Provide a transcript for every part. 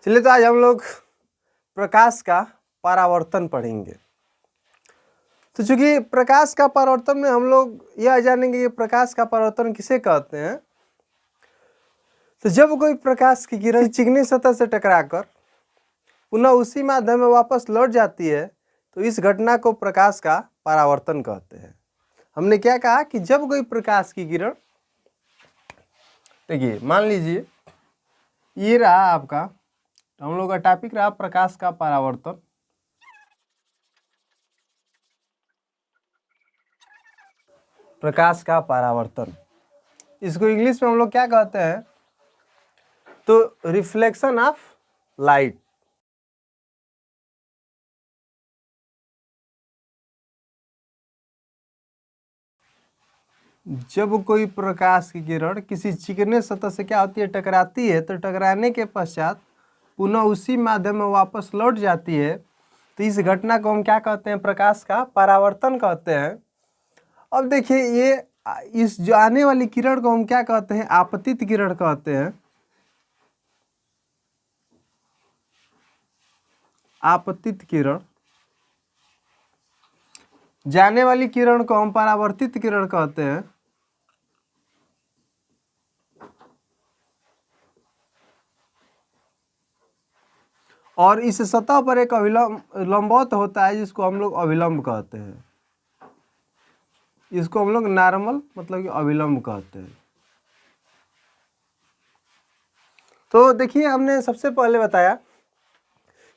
चलिए, तो आज हम लोग प्रकाश का परावर्तन पढ़ेंगे। तो चूंकि प्रकाश का परावर्तन में हम लोग यह जानेंगे कि प्रकाश का परावर्तन किसे कहते हैं। तो जब कोई प्रकाश की किरण चिकनी सतह से टकराकर पुनः उसी माध्यम में वापस लौट जाती है तो इस घटना को प्रकाश का परावर्तन कहते हैं। हमने क्या कहा कि जब कोई प्रकाश की किरण, देखिए मान लीजिए ये रहा आपका, तो हम लोग का टॉपिक रहा प्रकाश का परावर्तन। प्रकाश का परावर्तन, इसको इंग्लिश में हम लोग क्या कहते हैं, तो रिफ्लेक्शन ऑफ लाइट। जब कोई प्रकाश की किरण किसी चिकने सतह से क्या होती है, टकराती है, तो टकराने के पश्चात पुनः उसी माध्यम में वापस लौट जाती है, तो इस घटना को हम क्या कहते हैं, प्रकाश का परावर्तन कहते हैं। अब देखिए ये इस जो आने वाली किरण को हम क्या कहते हैं, आपतित किरण कहते हैं। आपतित किरण। जाने वाली किरण को हम परावर्तित किरण कहते हैं। और इस सतह पर एक लंबवत होता है जिसको हम लोग अभिलंब कहते हैं। इसको हम लोग नॉर्मल मतलब कि अभिलंब कहते हैं। तो देखिए हमने सबसे पहले बताया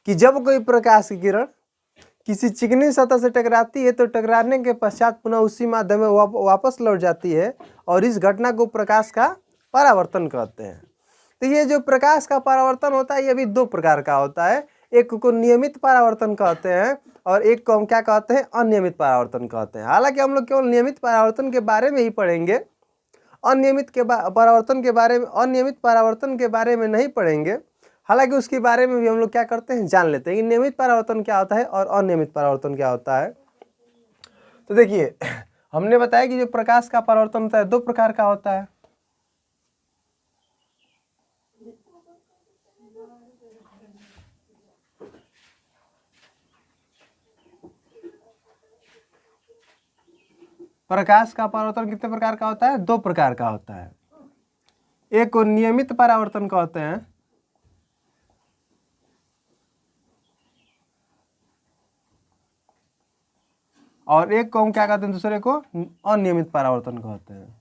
कि जब कोई प्रकाश की किरण किसी चिकनी सतह से टकराती है तो टकराने के पश्चात पुनः उसी माध्यम में वापस लौट जाती है, और इस घटना को प्रकाश का परावर्तन कहते हैं। तो ये जो प्रकाश का परावर्तन होता है ये भी दो प्रकार का होता है। एक को नियमित परावर्तन कहते हैं और एक को हम क्या कहते हैं, अनियमित परावर्तन कहते हैं। हालांकि हम लोग केवल नियमित परावर्तन के बारे में ही पढ़ेंगे, अनियमित परावर्तन के बारे में नहीं पढ़ेंगे। हालांकि उसके बारे में भी हम लोग क्या करते हैं, जान लेते हैं कि नियमित परावर्तन क्या होता है और अनियमित परावर्तन क्या होता है। तो देखिए हमने बताया कि जो प्रकाश का परावर्तन होता है दो प्रकार का होता है। प्रकाश का परावर्तन कितने प्रकार का होता है, दो प्रकार का होता है। एक को नियमित परावर्तन कहते हैं और एक को हम क्या कहते हैं, दूसरे को अनियमित परावर्तन कहते हैं।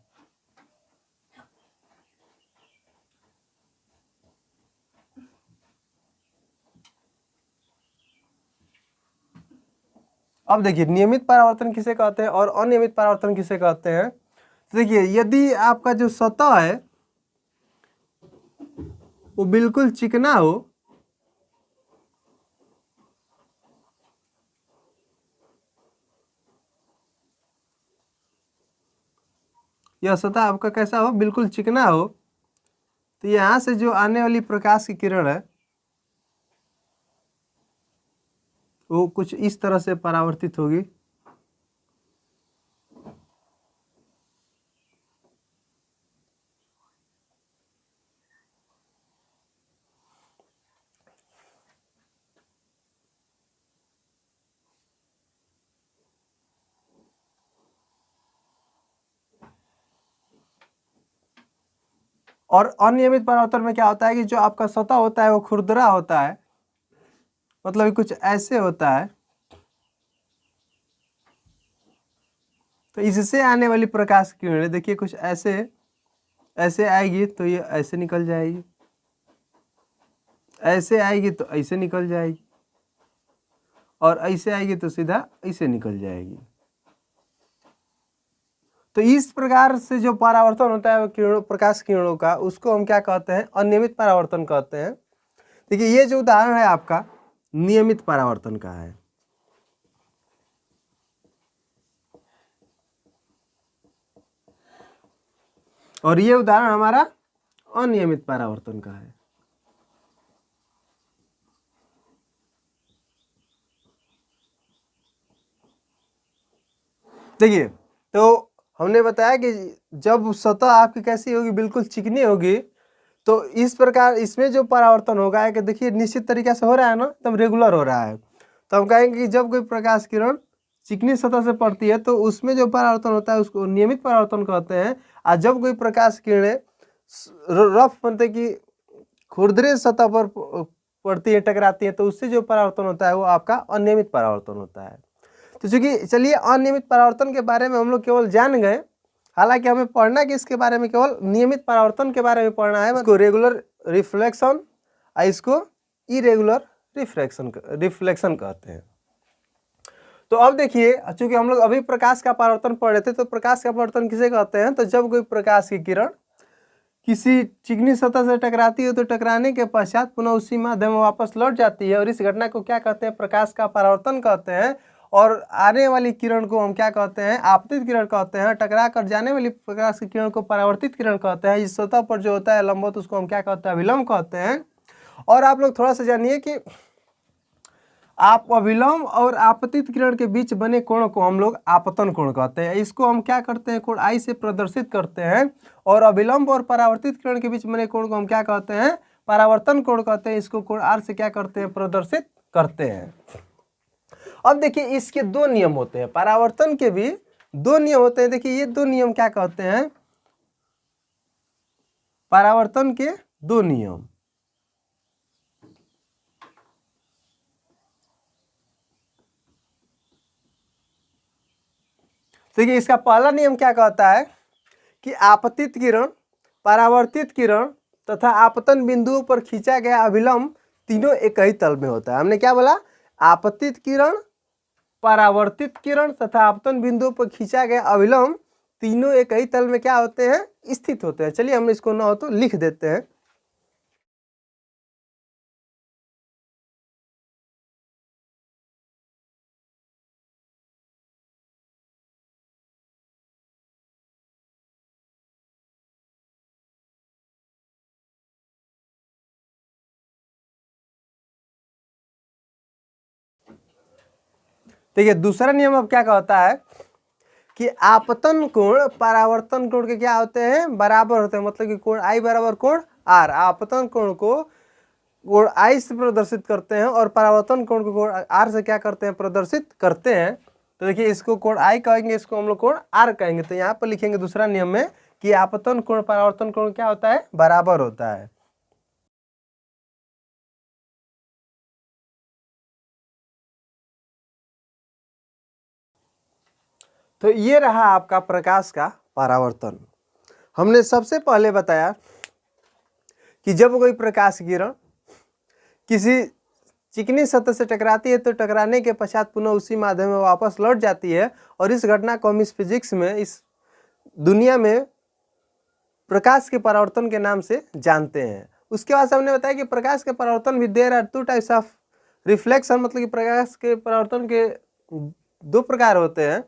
अब देखिए नियमित परावर्तन किसे कहते हैं और अनियमित परावर्तन किसे कहते हैं। तो देखिए यदि आपका जो सतह है वो बिल्कुल चिकना हो, यह सतह आपका कैसा हो, बिल्कुल चिकना हो, तो यहां से जो आने वाली प्रकाश की किरण है वो कुछ इस तरह से परावर्तित होगी। और अनियमित परावर्तन में क्या होता है कि जो आपका सतह होता है वो खुरदरा होता है, मतलब कुछ ऐसे होता है। तो इससे आने वाली प्रकाश की किरणें देखिए कुछ ऐसे ऐसे आएगी तो ये ऐसे निकल जाएगी, ऐसे आएगी तो ऐसे निकल जाएगी, और ऐसे आएगी तो सीधा ऐसे निकल जाएगी। तो इस प्रकार से जो परावर्तन होता है किरणों, प्रकाश किरणों का, उसको हम क्या कहते हैं, अनियमित परावर्तन कहते हैं। देखिए ये जो उदाहरण है आपका नियमित परावर्तन का है, और ये उदाहरण हमारा अनियमित परावर्तन का है। देखिए तो हमने बताया कि जब सतह आपकी कैसी होगी, बिल्कुल चिकनी होगी, तो इस प्रकार इसमें जो परावर्तन होगा है कि देखिए निश्चित तरीके से हो रहा है ना, एकदम रेगुलर हो रहा है। तो हम कहेंगे कि जब कोई प्रकाश किरण चिकनी सतह से पड़ती है तो उसमें जो परावर्तन होता है उसको नियमित परावर्तन कहते हैं। और जब कोई प्रकाश किरणें रफ मतलब कि खुरदरे सतह पर पड़ती है, टकराती है, तो उससे जो परावर्तन होता है वो आपका अनियमित परावर्तन होता है। तो चूंकि चलिए अनियमित परावर्तन के बारे में हम लोग केवल जान गए, हालांकि हमें पढ़ना कि इसके बारे में केवल नियमित परावर्तन के बारे में पढ़ना है। इसको रेगुलर रिफ्लेक्शन और इसको इरेगुलर रिफ्लेक्शन कहते हैं। तो अब देखिए, चूंकि हम लोग अभी प्रकाश का परावर्तन पढ़ रहे थे, तो प्रकाश का परावर्तन किसे कहते हैं? तो जब कोई प्रकाश की किरण किसी चिकनी सतह से टकराती है तो टकराने के पश्चात पुनः उसी माध्यम में वापस लौट जाती है, और इस घटना को क्या कहते हैं? प्रकाश का परावर्तन कहते हैं। और आने वाली किरण को हम क्या कहते हैं? आपतित किरण कहते हैं। टकरा कर जाने वाली प्रकाश की किरण को परावर्तित किरण कहते हैं। इस सतह पर जो होता है लंबवत, उसको हम क्या कहते हैं? अभिलंब कहते हैं। और आप लोग थोड़ा सा जानिए कि आप अभिलंब और आपतित किरण के बीच बने कोण को हम लोग आपतन कोण कहते हैं। इसको हम क्या करते हैं? कोण आई से प्रदर्शित करते हैं। और अभिलंब और परावर्तित किरण के बीच बने कोण को हम क्या कहते हैं? परावर्तन कोण कहते हैं। इसको कोण आर से क्या करते हैं? प्रदर्शित करते हैं। अब देखिए इसके दो नियम होते हैं, परावर्तन के भी दो नियम होते हैं। देखिए ये दो नियम क्या कहते हैं? परावर्तन के दो नियम। देखिए इसका पहला नियम क्या कहता है कि आपतित किरण, परावर्तित किरण तथा आपतन बिंदुओं पर खींचा गया अभिलंब तीनों एक ही तल में होता है। हमने क्या बोला? आपतित किरण, परावर्तित किरण तथा आपतन बिंदुओं पर खींचा गया अभिलंब तीनों एक ही तल में क्या होते हैं? स्थित होते हैं। चलिए हम इसको ना हो तो लिख देते हैं। देखिए दूसरा नियम अब क्या कहता है कि आपतन कोण परावर्तन कोण के क्या होते हैं? बराबर होते हैं। मतलब कि कोण आई बराबर कोण आर। आपतन कोण को कोण आई से प्रदर्शित करते हैं और परावर्तन कोण को कोण आर से क्या करते हैं? प्रदर्शित करते हैं। तो देखिए इसको कोण आई कहेंगे, इसको हम लोग कोण आर कहेंगे। तो यहाँ पर लिखेंगे दूसरा नियम में कि आपतन कोण परावर्तन कोण क्या होता है? बराबर होता है। तो ये रहा आपका प्रकाश का परावर्तन। हमने सबसे पहले बताया कि जब कोई प्रकाश किरण किसी चिकनी सतह से टकराती है तो टकराने के पश्चात पुनः उसी माध्यम में वापस लौट जाती है, और इस घटना को हम इस फिजिक्स में, इस दुनिया में प्रकाश के परावर्तन के नाम से जानते हैं। उसके बाद हमने बताया कि प्रकाश के परावर्तन भी there are two types of reflection, मतलब कि प्रकाश के परावर्तन के दो प्रकार होते हैं।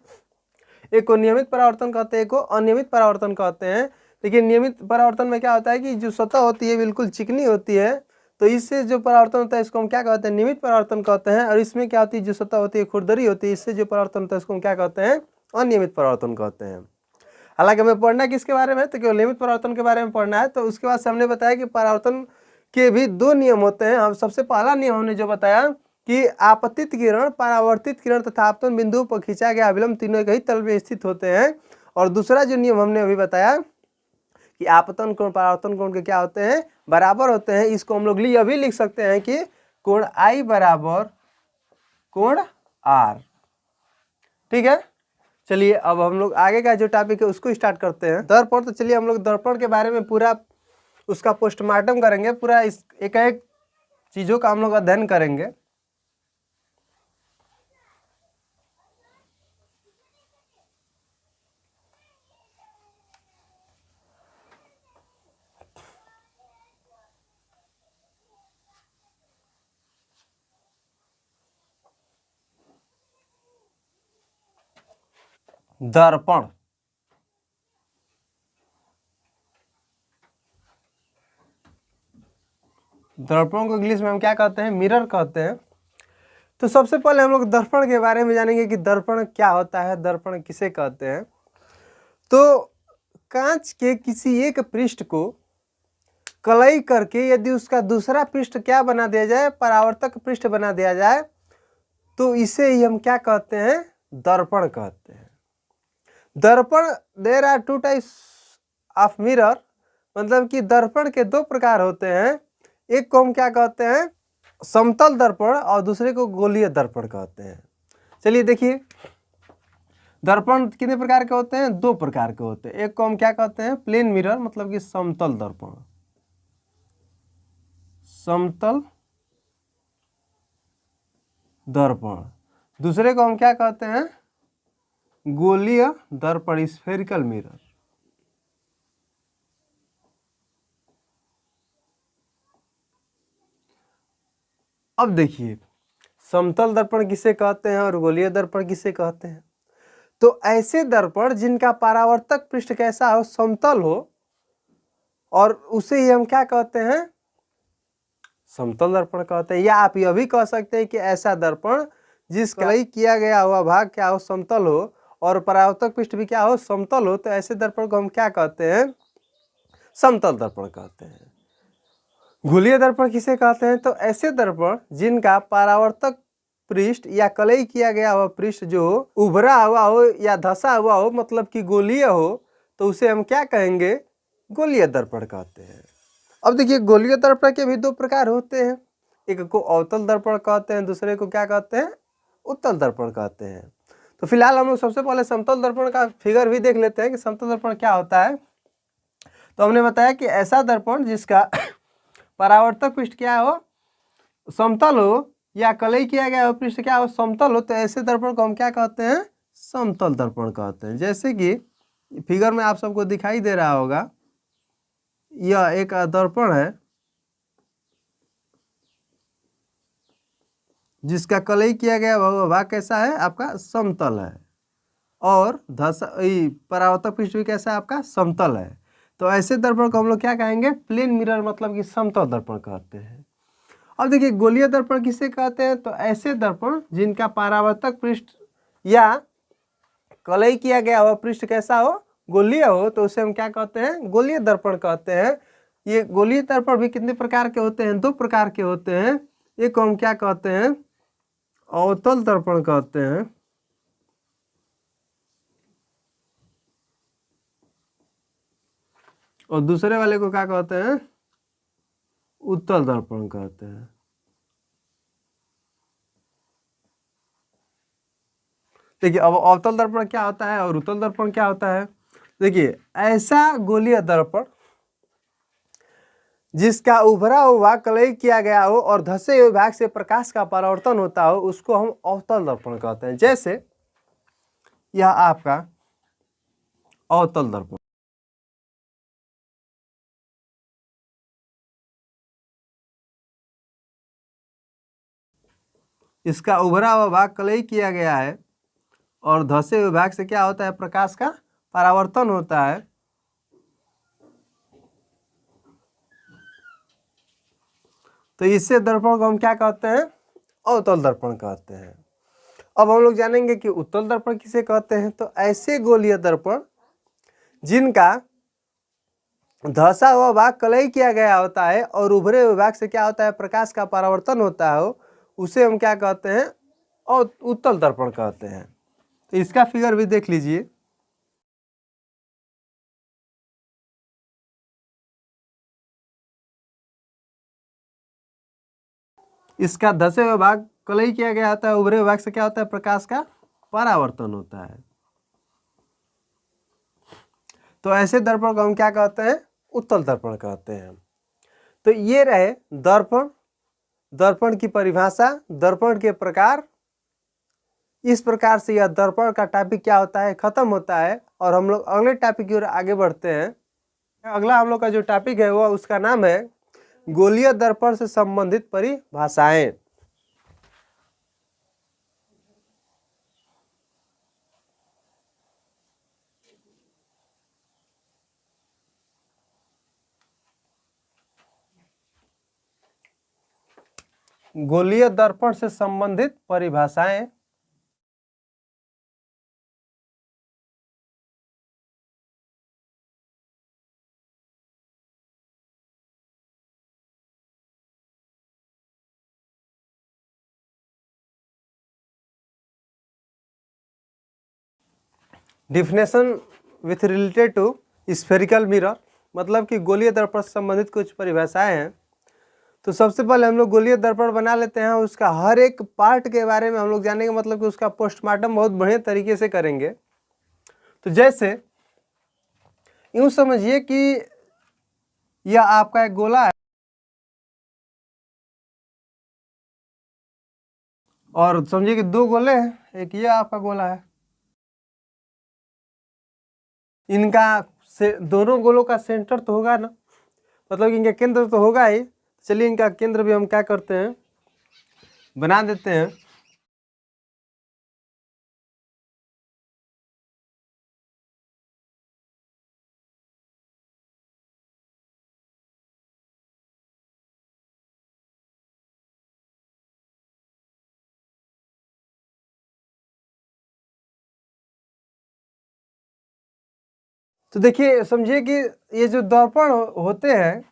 एक को नियमित परावर्तन कहते हैं, एक को अनियमित परावर्तन कहते हैं। देखिए नियमित परावर्तन में क्या होता है कि जो सतह होती है बिल्कुल चिकनी होती है, तो इससे जो परावर्तन होता है इसको हम क्या कहते हैं? नियमित परावर्तन कहते हैं। और इसमें क्या होती है? जो सतह होती है खुरदरी होती है, इससे जो परावर्तन होता है इसको हम क्या कहते हैं? अनियमित परावर्तन कहते हैं। हालांकि हमें पढ़ना किसके बारे में? तो केवल नियमित परावर्तन के बारे में पढ़ना है। तो उसके बाद से हमने बताया कि परावर्तन के भी दो नियम होते हैं। हम सबसे पहला नियम हमने जो बताया कि आपतित किरण, परावर्तित किरण तथा आपतन बिंदुओं पर खींचा गया अभिलंब तीनों एक ही तल में स्थित होते हैं। और दूसरा जो नियम हमने अभी बताया कि आपतन कोण परावर्तन कोण के क्या होते हैं? बराबर होते हैं। इसको हम लोग अभी लिख सकते हैं कि कोण आई बराबर कोण आर। ठीक है, चलिए अब हम लोग आगे का जो टॉपिक है उसको स्टार्ट करते हैं। दर्पण। तो चलिए हम लोग दर्पण के बारे में पूरा उसका पोस्टमार्टम करेंगे, पूरा इस एक एक चीज़ों का हम लोग अध्ययन करेंगे। दर्पण, दर्पण को इंग्लिश में हम क्या कहते हैं? मिरर कहते हैं। तो सबसे पहले हम लोग दर्पण के बारे में जानेंगे कि दर्पण क्या होता है, दर्पण किसे कहते हैं। तो कांच के किसी एक पृष्ठ को कलई करके यदि उसका दूसरा पृष्ठ क्या बना दिया जाए, परावर्तक पृष्ठ बना दिया जाए, तो इसे ही हम क्या कहते हैं, दर्पण कहते हैं। दर्पण, there are two types of mirror, मतलब कि दर्पण के दो प्रकार होते हैं। एक को हम क्या कहते हैं, समतल दर्पण, और दूसरे को गोलीय दर्पण कहते हैं। चलिए देखिए, दर्पण कितने प्रकार के होते हैं, दो प्रकार के होते हैं। एक को हम क्या कहते हैं, प्लेन मिरर, मतलब कि समतल दर्पण, समतल दर्पण। दूसरे को हम क्या कहते हैं, गोलीय दर्पण, स्फेरिकल मिरर। अब देखिए, समतल दर्पण किसे कहते हैं और गोलीय दर्पण किसे कहते हैं। तो ऐसे दर्पण जिनका परावर्तक पृष्ठ कैसा हो, समतल हो, और उसे ही हम क्या कहते हैं, समतल दर्पण कहते हैं। या आप यह भी कह सकते हैं कि ऐसा दर्पण जिसका कलई किया गया हुआ भाग क्या हो, समतल हो, और परावर्तक पृष्ठ भी क्या हो, समतल हो, तो ऐसे दर्पण को हम क्या कहते हैं, समतल दर्पण कहते हैं। गोलीय दर्पण किसे कहते हैं, तो ऐसे दर्पण जिनका परावर्तक पृष्ठ या कलई किया गया हुआ पृष्ठ जो उभरा हुआ हो या धसा हुआ हो, मतलब कि गोलीय हो, तो उसे हम क्या कहेंगे, गोलीय दर्पण कहते हैं। अब देखिए, गोलीय दर्पण के भी दो प्रकार होते हैं। एक को अवतल दर्पण कहते हैं, दूसरे को क्या कहते हैं, उत्तल दर्पण कहते हैं। तो फिलहाल हम लोग सबसे पहले समतल दर्पण का फिगर भी देख लेते हैं कि समतल दर्पण क्या होता है। तो हमने बताया कि ऐसा दर्पण जिसका परावर्तक पृष्ठ क्या हो, समतल हो, या कलई किया गया हो पृष्ठ क्या हो, समतल हो, तो ऐसे दर्पण को हम क्या कहते हैं, समतल दर्पण कहते हैं। जैसे कि फिगर में आप सबको दिखाई दे रहा होगा, यह एक दर्पण है जिसका कलई किया गया भाग कैसा है आपका, समतल है, और परावर्तक पृष्ठ भी कैसा है आपका, समतल है। तो ऐसे दर्पण को हम लोग क्या कहेंगे, प्लेन मिरर, मतलब कि समतल दर्पण कहते हैं। अब देखिए, गोलीय दर्पण किसे कहते हैं, तो ऐसे दर्पण जिनका परावर्तक पृष्ठ या कलई किया गया हुआ पृष्ठ कैसा हो, गोलीय हो, तो उसे हम क्या कहते हैं, गोलीय दर्पण कहते हैं। ये गोलीय दर्पण भी कितने प्रकार के होते हैं, दो प्रकार के होते हैं। एक को हम क्या कहते हैं, अवतल दर्पण कहते हैं, और दूसरे वाले को क्या कहते हैं, उत्तल दर्पण कहते हैं। देखिए, अब अवतल दर्पण क्या होता है और उत्तल दर्पण क्या होता है। देखिए, ऐसा गोलीय दर्पण जिसका उभरा हुआ भाग कलई किया गया हो और धसे हुए भाग से प्रकाश का परावर्तन होता हो, उसको हम अवतल दर्पण कहते हैं। जैसे यह आपका अवतल दर्पण, इसका उभरा हुआ भाग कलई किया गया है और धसे हुए भाग से क्या होता है, प्रकाश का परावर्तन होता है। तो इससे दर्पण को हम क्या कहते हैं, अवतल दर्पण कहते हैं। अब हम लोग जानेंगे कि उत्तल दर्पण किसे कहते हैं। तो ऐसे गोलीय दर्पण जिनका धसा हुआ भाग कलई किया गया होता है और उभरे हुए भाग से क्या होता है, प्रकाश का परावर्तन होता हो, उसे हम क्या कहते हैं, और उत्तल दर्पण कहते हैं। तो इसका फिगर भी देख लीजिए। इसका धसे हुए भाग कलई किया गया होता है, उभरे हुए भाग से क्या होता है, प्रकाश का परावर्तन होता है। तो ऐसे दर्पण को हम क्या कहते हैं, उत्तल दर्पण कहते हैं। तो ये रहे दर्पण, दर्पण की परिभाषा, दर्पण के प्रकार। इस प्रकार से यह दर्पण का टॉपिक क्या होता है, खत्म होता है, और हम लोग अगले टॉपिक की ओर आगे बढ़ते हैं। अगला हम लोग का जो टॉपिक है वो उसका नाम है गोलीय दर्पण से संबंधित परिभाषाएं। गोलीय दर्पण से संबंधित परिभाषाएं। Definition with related to spherical mirror, मतलब कि गोलीय दर्पण से संबंधित कुछ परिभाषाएं हैं। तो सबसे पहले हम लोग गोलीय दर्पण बना लेते हैं, उसका हर एक पार्ट के बारे में हम लोग जानेंगे, मतलब कि उसका पोस्टमार्टम बहुत बढ़िया तरीके से करेंगे। तो जैसे यूँ समझिए कि यह आपका एक गोला है और समझिए कि दो गोले हैं, एक ये आपका गोला है। इनका से दोनों गोलों का सेंटर तो होगा ना, मतलब कि इनका केंद्र तो होगा ही। चलिए इनका केंद्र भी हम क्या करते हैं, बना देते हैं। तो देखिए समझिए कि ये जो दर्पण होते हैं,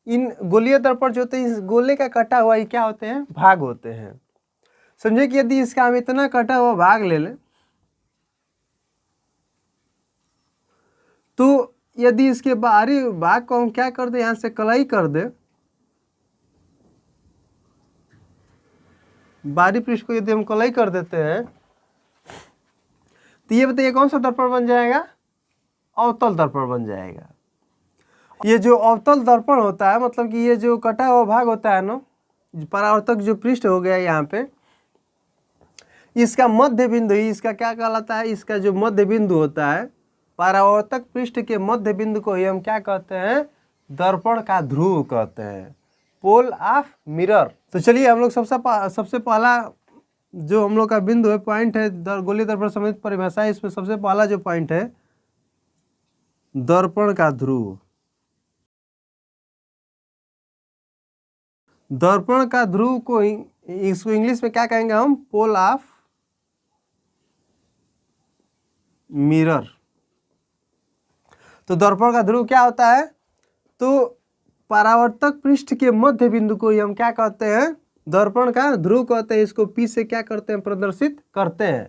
इन गोलीय दर्पण जो होते हैं, इस गोले का कटा हुआ ये क्या होते हैं, भाग होते हैं। समझिए कि यदि इसका हम इतना कटा हुआ भाग ले लें, तो यदि इसके बाहरी भाग को हम क्या कर दें, यहाँ से कलाई कर दें, बाहरी पृष्ठ को यदि हम कलाई कर देते हैं, तो ये बताइए कौन सा दर्पण बन जाएगा, अवतल दर्पण बन जाएगा। ये जो अवतल दर्पण होता है, मतलब कि ये जो कटा हुआ भाग होता है ना, परावर्तक जो पृष्ठ हो गया यहाँ पे, इसका मध्य बिंदु, इसका क्या कहलाता है, इसका जो मध्य बिंदु होता है, परावर्तक पृष्ठ के मध्य बिंदु को ही हम क्या कहते हैं, दर्पण का ध्रुव कहते हैं, पोल ऑफ मिरर। तो चलिए हम लोग सबसे पहला जो हम लोग का बिंदु है, पॉइंट है, गोलीय दर्पण संबंधित परिभाषा है। इसमें सबसे पहला जो पॉइंट है, दर्पण का ध्रुव। दर्पण का ध्रुव को इसको इंग्लिश में क्या कहेंगे हम, पोल ऑफ मिरर। तो दर्पण का ध्रुव क्या होता है, तो परावर्तक पृष्ठ के मध्य बिंदु को ही हम क्या कहते हैं, दर्पण का ध्रुव कहते हैं। इसको P से क्या करते हैं, प्रदर्शित करते हैं।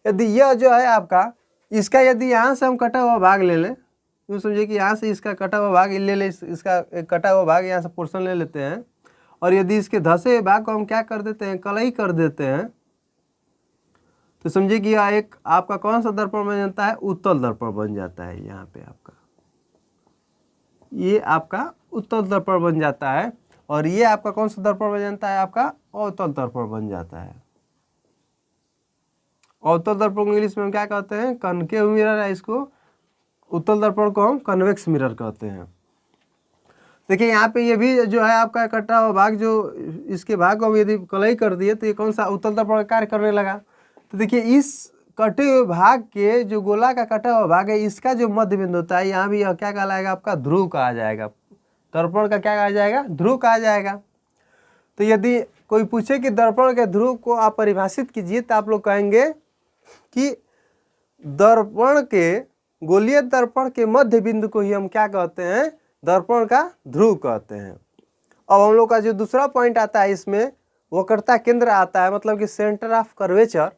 यदि यह जो है आपका, इसका यदि यहाँ से हम कटा हुआ भाग ले लें, यूँ समझिए कि यहाँ से इसका कटा हुआ भाग ले ले, इसका एक कटा हुआ भाग यहाँ से पोर्शन ले लेते हैं, और यदि इसके धसे हुए भाग को हम क्या कर देते हैं, कलाई कर देते हैं, तो समझिए कि यह एक आपका कौन सा दर्पण बन जाता है, उत्तल दर्पण बन जाता है। यहाँ पे आपका ये आपका उत्तल दर्पण बन जाता है, और ये आपका कौन सा दर्पण बन जाता है, आपका अवतल दर्पण बन जाता है। अवतल दर्पण को इंग्लिश में हम क्या कहते हैं, कनकेव मिरर है। इसको उत्तल दर्पण को हम कन्वेक्स मिरर कहते हैं। देखिए यहाँ पे ये भी जो है आपका कटा हुआ भाग, जो इसके भाग को हम यदि कलाई कर दिए, तो ये कौन सा उत्तल दर्पण का कार्य करने लगा। तो देखिए इस कटे हुए भाग के जो गोला का कटा हुआ भाग है, इसका जो मध्य बिंदु होता है, यहाँ भी यह क्या कहलाएगा, आपका ध्रुव कहा जाएगा। दर्पण का क्या कहा जाएगा, ध्रुव कहा जाएगा। तो यदि कोई पूछे कि दर्पण के ध्रुव को आप परिभाषित कीजिए, तो आप लोग कहेंगे कि दर्पण के, गोलीय दर्पण के मध्य बिंदु को ही हम क्या कहते हैं, दर्पण का ध्रुव कहते हैं। अब हम लोग का जो दूसरा पॉइंट आता है, इसमें वक्रता केंद्र आता है, मतलब कि सेंटर ऑफ कर्वेचर।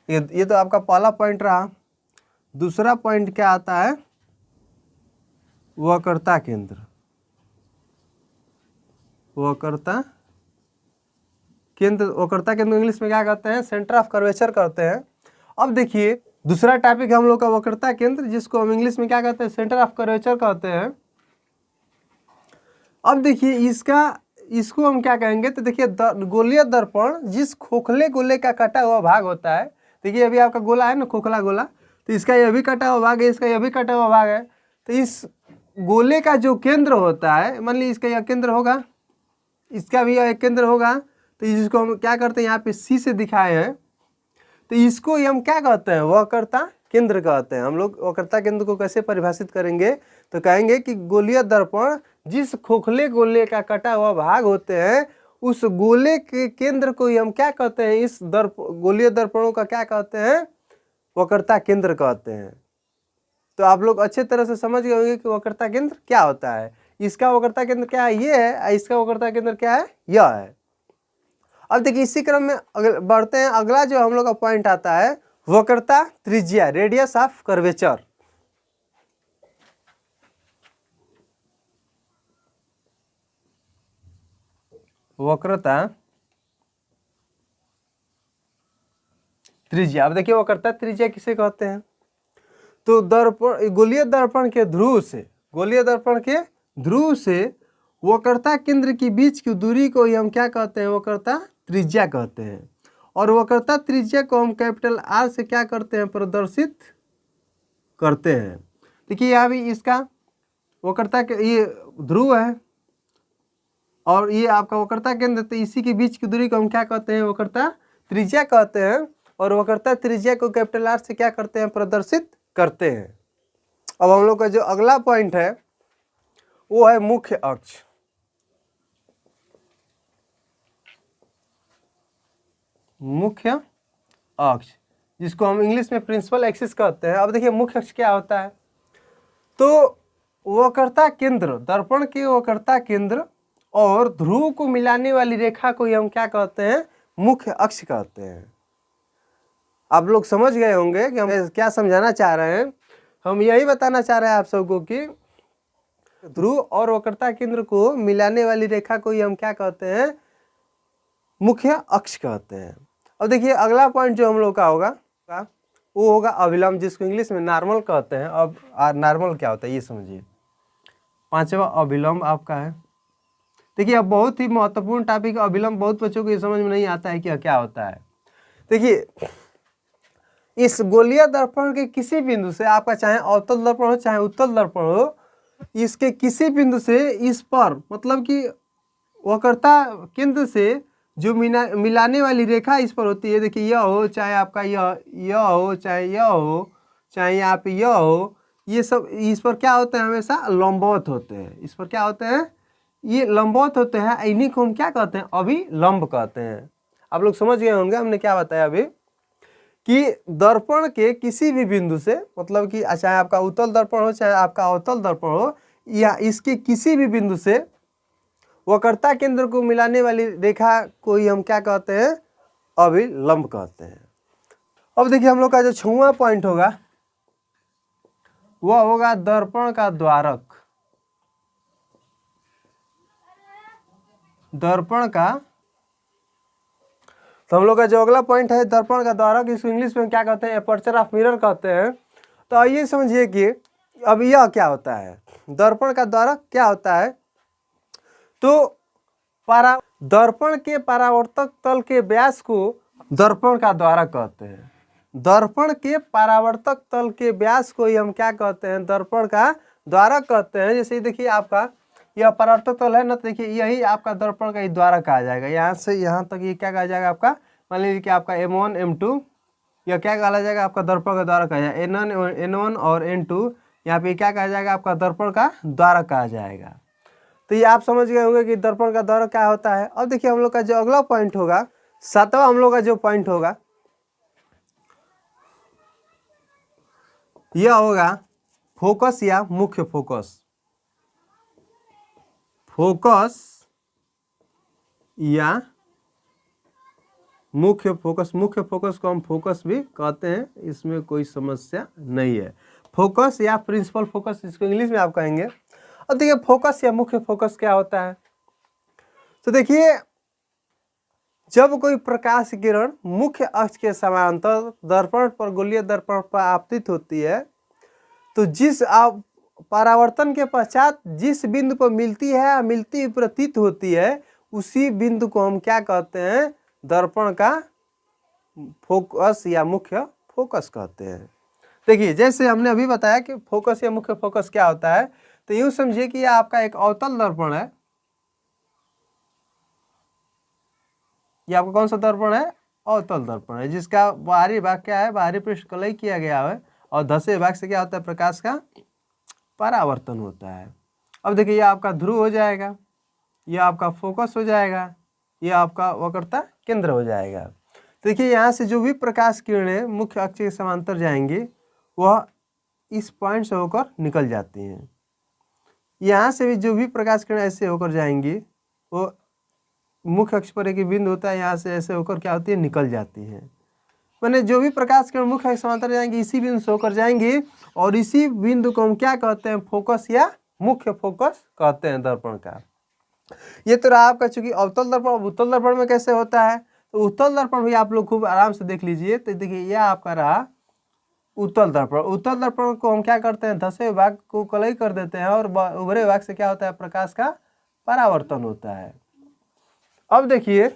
ये तो आपका पहला पॉइंट रहा। दूसरा पॉइंट क्या आता है, वक्रता केंद्र। वक्रता केंद्र इंग्लिश में क्या कहते हैं, सेंटर ऑफ कर्वेचर कहते हैं। अब देखिए दूसरा टॉपिक हम लोग का वक्रता केंद्र, जिसको हम इंग्लिश में क्या कहते हैं, सेंटर ऑफ कर्वेचर कहते हैं। अब देखिए इसको हम क्या कहेंगे, तो देखिए गोलीय दर्पण जिस खोखले गोले का कटा हुआ भाग होता है, देखिए अभी आपका गोला है ना, खोखला गोला, तो इसका यह भी कटा हुआ भाग है, इसका यह भी कटा हुआ भाग है। तो इस गोले का जो केंद्र होता है, मान लीजिए इसका यह केंद्र होगा, इसका भी यह एक केंद्र होगा, तो इसको हम क्या करते हैं, यहाँ पे C से दिखाए हैं, तो इसको हम क्या कहते हैं, वक्रता केंद्र कहते हैं। हम लोग वक्रता केंद्र को कैसे परिभाषित करेंगे, तो कहेंगे कि गोलीय दर्पण जिस खोखले गोले का कटा हुआ भाग होते हैं, उस गोले के केंद्र को ही हम क्या कहते हैं, इस गोलीय दर्पणों का क्या कहते हैं, वक्रता केंद्र कहते हैं। तो आप लोग अच्छे तरह से समझ गए होंगे कि वक्रता केंद्र क्या होता है। इसका वक्रता केंद्र क्या है, ये है, इसका वक्रता केंद्र क्या है, यह है। अब देखिए इसी क्रम में बढ़ते हैं, अगला जो हम लोग का पॉइंट आता है, वक्रता त्रिज्या, रेडियस ऑफ कर्वेचर। वक्रता त्रिज्या। अब देखिए वक्रता त्रिज्या किसे कहते हैं? तो दर्पण, गोलीय दर्पण के ध्रुव से, गोलीय दर्पण के ध्रुव से वक्रता केंद्र के बीच की दूरी को ही हम क्या कहते हैं? वक्रता त्रिज्या कहते हैं। और वक्रता त्रिज्या को हम कैपिटल आर से क्या करते हैं? प्रदर्शित करते हैं। देखिए यहाँ भी इसका वक्रता के ये ध्रुव है और ये आपका वक्रता केंद्र, तो इसी के बीच की दूरी को हम क्या कहते हैं? वक्रता त्रिज्या कहते हैं। और वक्रता त्रिज्या को कैपिटल आर से क्या करते हैं? प्रदर्शित करते हैं। अब हम लोग का जो अगला पॉइंट है वो है मुख्य अक्ष। मुख्य अक्ष जिसको हम इंग्लिश में प्रिंसिपल एक्सिस कहते हैं। अब देखिए मुख्य अक्ष क्या होता है? तो वक्रता केंद्र, दर्पण के वक्रता केंद्र और ध्रुव को मिलाने वाली रेखा को ही हम क्या कहते हैं? मुख्य अक्ष कहते हैं। आप लोग समझ गए होंगे कि हम क्या समझाना चाह रहे हैं। हम यही बताना चाह रहे हैं आप सबको कि ध्रुव और वक्रता केंद्र को मिलाने वाली रेखा को ही हम क्या कहते हैं? मुख्य अक्ष कहते हैं। अब देखिए अगला पॉइंट जो हम लोग का होगा वो होगा अभिलंब, जिसको इंग्लिश में नॉर्मल कहते हैं। अब नॉर्मल क्या होता है ये समझिए। पांचवा अभिलंब आपका है। देखिए अब बहुत ही महत्वपूर्ण टॉपिक अभिलंब, बहुत बच्चों को ये समझ में नहीं आता है कि क्या होता है। देखिए इस गोलीय दर्पण के किसी बिंदु से, आपका चाहे अवतल दर्पण हो चाहे उत्तल दर्पण हो, इसके किसी बिंदु से इस पर, मतलब कि वक्रता केंद्र से जो मिलाने वाली रेखा इस पर होती है। देखिए यह हो चाहे आपका यह हो चाहे यह हो चाहे यहाँ पे यह हो, ये सब इस पर क्या होते हैं? हमेशा लंबवत होते हैं। इस पर क्या होते हैं? ये लंबवत होते हैं। इन्हीं को हम क्या कहते हैं? अभिलंब कहते हैं। आप लोग समझ गए होंगे हमने क्या बताया अभी, कि दर्पण के किसी भी बिंदु से, मतलब कि चाहे आपका उत्तल दर्पण हो चाहे आपका अवतल दर्पण हो, या इसके किसी भी बिंदु से वक्रता केंद्र को मिलाने वाली रेखा को ही हम क्या कहते हैं? अभिलंब कहते हैं। अब देखिए हम लोग का जो 6वां पॉइंट होगा वह होगा दर्पण का द्वारक। दर्पण का, तो हम लोग का जो अगला पॉइंट है दर्पण का द्वारक, इसको इंग्लिश में क्या कहते हैं? एपर्चर ऑफ मिरर कहते हैं। तो आइए समझिए कि अब यह क्या होता है? दर्पण का द्वारक क्या होता है? तो दर्पण के परावर्तक तल के व्यास को दर्पण का द्वारक कहते हैं। दर्पण के परावर्तक तल के व्यास को ही हम क्या कहते हैं? दर्पण का द्वारक कहते हैं। जैसे देखिए आपका यह परावर्तक तल है ना, तो देखिए यही आपका दर्पण का ही द्वारक कहा जाएगा। यहाँ से यहाँ तक ये क्या कहा जाएगा? आपका मान लीजिए कि आपका M1 M2 यह क्या कहा जाएगा? आपका दर्पण का द्वारक कहा जाएगा। N1 और N2 यहाँ पे क्या कहा जाएगा? आपका दर्पण का द्वारक कहा जाएगा। तो ये आप समझ गए होंगे कि दर्पण का द्वारक क्या होता है। अब देखिए हम लोग का जो अगला पॉइंट होगा, 7वां हम लोग का जो पॉइंट होगा यह होगा फोकस या मुख्य फोकस। फोकस या मुख्य फोकस। मुख्य फोकस को हम फोकस भी कहते हैं, इसमें कोई समस्या नहीं है। फोकस या प्रिंसिपल फोकस इसको इंग्लिश में आप कहेंगे। अब देखिए फोकस या मुख्य फोकस क्या होता है? तो देखिए जब कोई प्रकाश किरण मुख्य अक्ष के समांतर दर्पण पर, गोलीय दर्पण पर आपतित होती है, तो जिस परावर्तन के पश्चात जिस बिंदु पर मिलती है या मिलती हुई प्रतीत होती है, उसी बिंदु को हम क्या कहते हैं? दर्पण का फोकस या मुख्य फोकस कहते हैं। देखिए जैसे हमने अभी बताया कि फोकस या मुख्य फोकस क्या होता है, तो यूं समझिए कि यह आपका एक अवतल दर्पण है। यह आपका कौन सा दर्पण है? अवतल दर्पण है, जिसका बाहरी भाग क्या है? बाहरी पृष्ठ कलई किया गया है और धसे भाग से क्या होता है? प्रकाश का परावर्तन होता है। अब देखिए यह आपका ध्रुव हो जाएगा, यह आपका फोकस हो जाएगा, यह आपका वक्रता केंद्र हो जाएगा। तो देखिए यहाँ से जो भी प्रकाश किरणें मुख्य अक्ष के समांतर जाएंगी वह इस पॉइंट से होकर निकल जाती हैं। यहाँ से भी जो भी प्रकाश किरण ऐसे होकर जाएंगी वो मुख्य अक्ष पर एक बिंदु होता है, यहाँ से ऐसे होकर क्या होती है? निकल जाती हैं। मैंने जो भी प्रकाश किरण मुख्य अक्ष समांतर जाएंगी इसी बिंदु से होकर जाएंगी और इसी बिंदु को हम क्या कहते हैं, फोकस या मुख्य फोकस कहते हैं दर्पण का। ये तो रहा आपका, चूंकि अवतल दर्पण। उत्तल दर्पण में कैसे होता है, तो उत्तल दर्पण भी आप लोग खूब आराम से देख लीजिए। तो देखिए यह आपका रहा उत्तल दर्पण। उत्तल दर्पण को हम क्या करते हैं, धसे भाग को कलई कर देते हैं और उभरे भाग से क्या होता है, प्रकाश का परावर्तन होता है। अब देखिए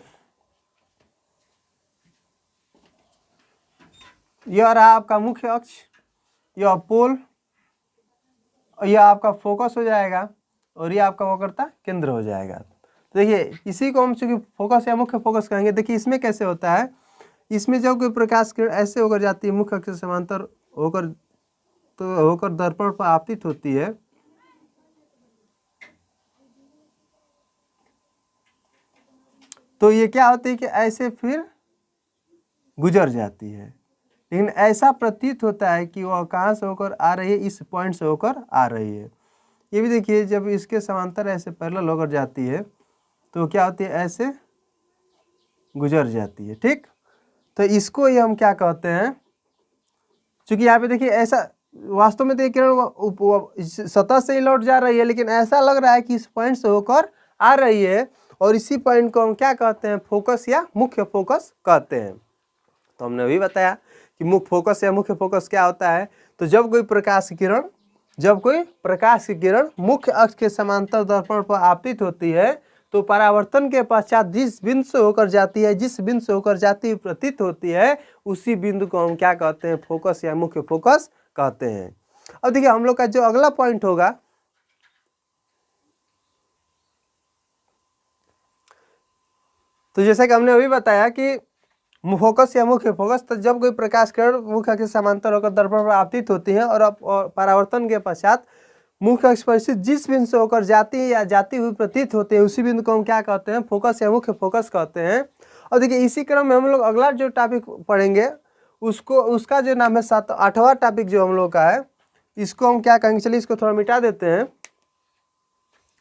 यह रहा आपका मुख्य अक्ष, यह पोल, यह आपका फोकस हो जाएगा और यह आपका वक्रता केंद्र हो जाएगा। तो देखिए इसी को हम चूंकि फोकस या मुख्य फोकस कहेंगे। देखिए इसमें कैसे होता है, इसमें जब कोई प्रकाश किरण ऐसे होकर जाती है, मुख्य अक्ष से समांतर होकर, तो होकर दर्पण पर आपतित होती है, तो ये क्या होती है कि ऐसे फिर गुजर जाती है। लेकिन ऐसा प्रतीत होता है कि वह कहाँ से होकर आ रही है, इस पॉइंट से होकर आ रही है। ये भी देखिए जब इसके समांतर ऐसे पैरेलल होकर जाती है तो क्या होती है, ऐसे गुजर जाती है। ठीक, तो इसको ही हम क्या कहते हैं, चूंकि यहाँ पे देखिए ऐसा वास्तव में तो किरण सतह से ही लौट जा रही है, लेकिन ऐसा लग रहा है कि इस पॉइंट से होकर आ रही है और इसी पॉइंट को हम क्या कहते हैं, फोकस या मुख्य फोकस कहते हैं। तो हमने अभी बताया कि मुख्य फोकस या मुख्य फोकस क्या होता है। तो जब कोई प्रकाश की किरण मुख्य अक्ष के समांतर दर्पण पर आपतित होती है तो परावर्तन के पश्चात जिस बिंदु से होकर जाती है, जिस बिंदु से होकर जाती हुई प्रतीत होती है, उसी बिंदु को हम क्या कहते हैं, फोकस या मुख्य फोकस कहते हैं। अब देखिए हम लोग का जो अगला पॉइंट होगा, तो जैसे कि हमने अभी बताया कि फोकस या मुख्य फोकस, तो जब कोई प्रकाश किरण मुख्य अक्ष के समांतर होकर दर्पण पर आपतित होती है और परावर्तन के पश्चात मुख्य अक्ष पर स्थित जिस बिंदु से होकर जाती है या जाती हुई प्रतीत होती है, उसी बिंदु को हम क्या कहते हैं, फोकस या मुख्य फोकस कहते हैं। और देखिए इसी क्रम में हम लोग अगला जो टॉपिक पढ़ेंगे उसका जो नाम है 8वां टॉपिक जो हम लोग का है, इसको हम क्या कहेंगे, चलिए इसको थोड़ा मिटा देते हैं।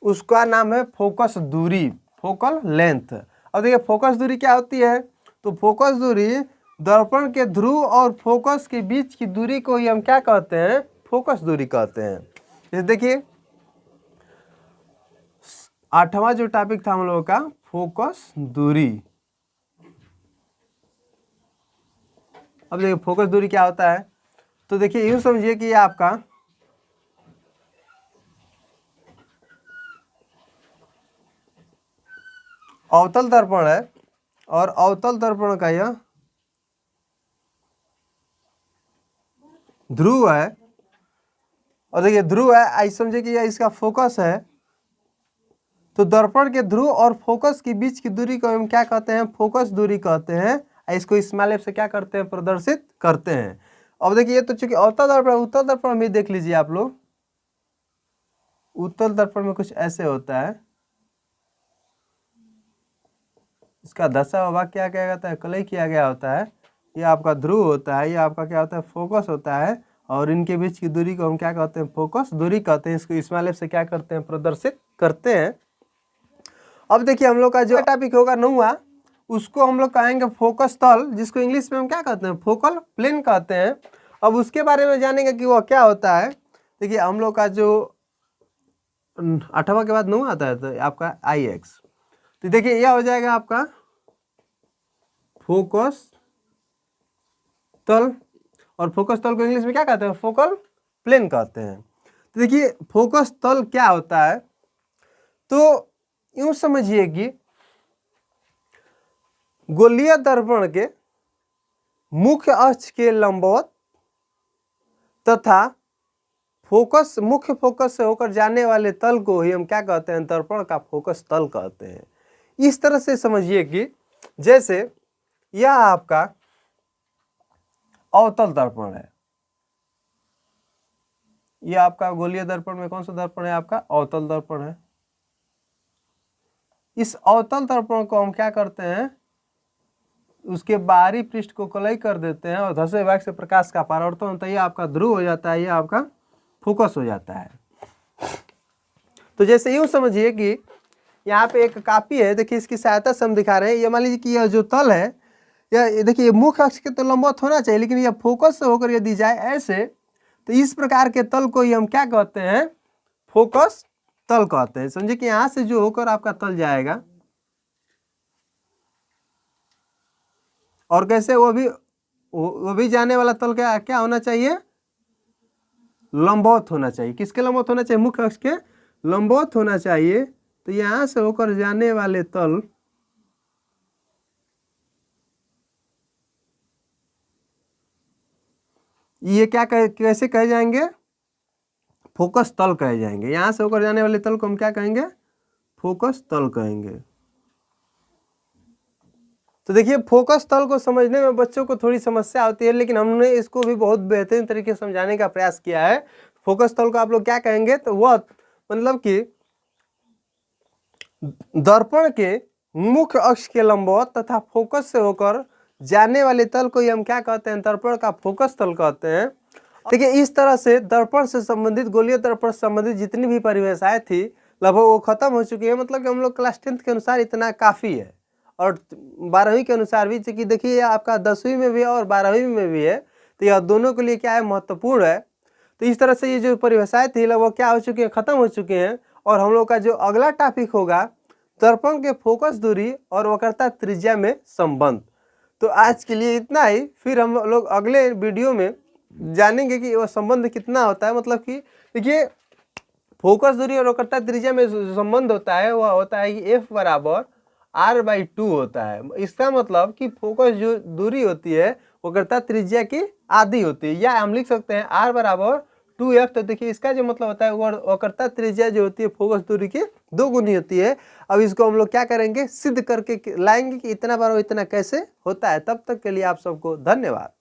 उसका नाम है फोकस दूरी, फोकल लेंथ। अब देखिए फोकस दूरी क्या होती है, तो फोकस दूरी दर्पण के ध्रुव और फोकस के बीच की दूरी को ही हम क्या कहते हैं, फोकस दूरी कहते हैं। जैसे देखिए 8वां जो टॉपिक था हम लोगों का, फोकस दूरी। अब देखिए फोकस दूरी क्या होता है, तो देखिए यूं समझिए कि ये आपका अवतल दर्पण है और अवतल दर्पण का यह ध्रुव है। और देखिए ध्रुव है, ऐसे समझिए कि यह इसका फोकस है। तो दर्पण के ध्रुव और फोकस के बीच की दूरी को हम क्या कहते हैं, फोकस दूरी कहते हैं। इसको स्मॉल एफ से क्या करते हैं, प्रदर्शित करते हैं। अब देखिए ये तो चूंकि अवतल दर्पण, उत्तल दर्पण में देख लीजिए आप लोग, उत्तल दर्पण में कुछ ऐसे होता है, इसका दशा भाग क्या किया जाता है, कलई किया गया होता है। ये आपका ध्रुव होता है, ये आपका क्या होता है, फोकस होता है, और इनके बीच की दूरी को हम क्या कहते हैं, फोकस दूरी कहते हैं। इसको स्मॉल एफ से क्या करते हैं, प्रदर्शित करते हैं। अब देखिए हम लोग का जो टॉपिक होगा 9वां, उसको हम लोग कहेंगे फोकस तल, जिसको इंग्लिश में हम क्या कहते हैं, फोकल प्लेन कहते हैं। अब उसके बारे में जानेंगे कि वह क्या होता है। देखिए हम लोग का जो 8वां के बाद 9वां आता है, तो आपका IX, तो देखिए यह हो जाएगा आपका फोकस तल, और फोकस तल को इंग्लिश में क्या कहते हैं, फोकल प्लेन कहते हैं। तो देखिए फोकस तल क्या होता है, तो यूं समझिए कि गोलीय दर्पण के मुख्य अक्ष के लंबवत तथा फोकस, मुख्य फोकस से होकर जाने वाले तल को ही हम क्या कहते हैं, दर्पण का फोकस तल कहते हैं। इस तरह से समझिए कि जैसे यह आपका अवतल दर्पण है, यह आपका गोलीय दर्पण में कौन सा दर्पण है, आपका अवतल दर्पण है। इस अवतल दर्पण को हम क्या करते हैं, उसके बाहरी पृष्ठ को कलई कर देते हैं और धसे भाग से प्रकाश का परावर्तन होता है, ये आपका ध्रुव हो जाता है, ये आपका फोकस हो जाता है। तो जैसे यूं समझिए कि यहाँ पे एक कापी है, देखिए इसकी सहायता से हम दिखा रहे हैं। ये मान लीजिए कि यह जो तल है, या देखिए ये मुख्य अक्ष के तो लंबवत होना चाहिए, लेकिन यह फोकस से होकर यदि जाए ऐसे, तो इस प्रकार के तल को ही हम क्या कहते हैं, फोकस तल कहते हैं। समझे कि यहां से जो होकर आपका तल जाएगा, और कैसे वो भी जाने वाला तल क्या क्या होना चाहिए, लंबवत होना चाहिए। किसके लंबवत होना चाहिए, मुख्य अक्ष के लंबवत होना चाहिए। तो यहां से होकर जाने वाले तल ये क्या कैसे कहे जाएंगे, फोकस तल कहे जाएंगे। यहां से होकर जाने वाले तल को हम क्या कहेंगे, फोकस तल कहेंगे। तो देखिए फोकस तल को समझने में बच्चों को थोड़ी समस्या होती है, लेकिन हमने इसको भी बहुत बेहतरीन तरीके से समझाने का प्रयास किया है। फोकस तल को आप लोग क्या कहेंगे, तो वह मतलब कि दर्पण के मुख्य अक्ष के लंबवत तथा फोकस से होकर जाने वाले तल को ही हम क्या कहते हैं, दर्पण का फोकस तल कहते हैं। देखिए इस तरह से दर्पण से संबंधित, गोलीय दर्पण से संबंधित जितनी भी परिभाषाएं थी लगभग वो खत्म हो चुकी है। मतलब कि हम लोग क्लास 10th के अनुसार इतना काफ़ी है, और 12वीं के अनुसार भी, क्योंकि देखिए आपका 10वीं में भी है और 12वीं में भी है, तो यह दोनों के लिए क्या है, महत्वपूर्ण है। तो इस तरह से ये जो परिभाषाएं थी लगभग क्या हो चुकी है, खत्म हो चुकी हैं। और हम लोग का जो अगला टॉपिक होगा, दर्पण के फोकस दूरी और वक्रता त्रिज्या में संबंध। तो आज के लिए इतना ही, फिर हम लोग अगले वीडियो में जानेंगे कि वह संबंध कितना होता है। मतलब कि देखिए फोकस दूरी और वक्रता त्रिज्या में जो संबंध होता है वह होता है कि F बराबर R/2 होता है। इसका मतलब कि फोकस जो दूरी होती है वक्रता त्रिज्या की आधी होती है, या हम लिख सकते हैं R बराबर 2F। तो देखिए इसका जो मतलब होता है वक्रता त्रिज्या जो होती है फोकस दूरी की 2 गुनी होती है। अब इसको हम लोग क्या करेंगे, सिद्ध करके लाएंगे कि इतना बार इतना कैसे होता है। तब तक के लिए आप सबको धन्यवाद।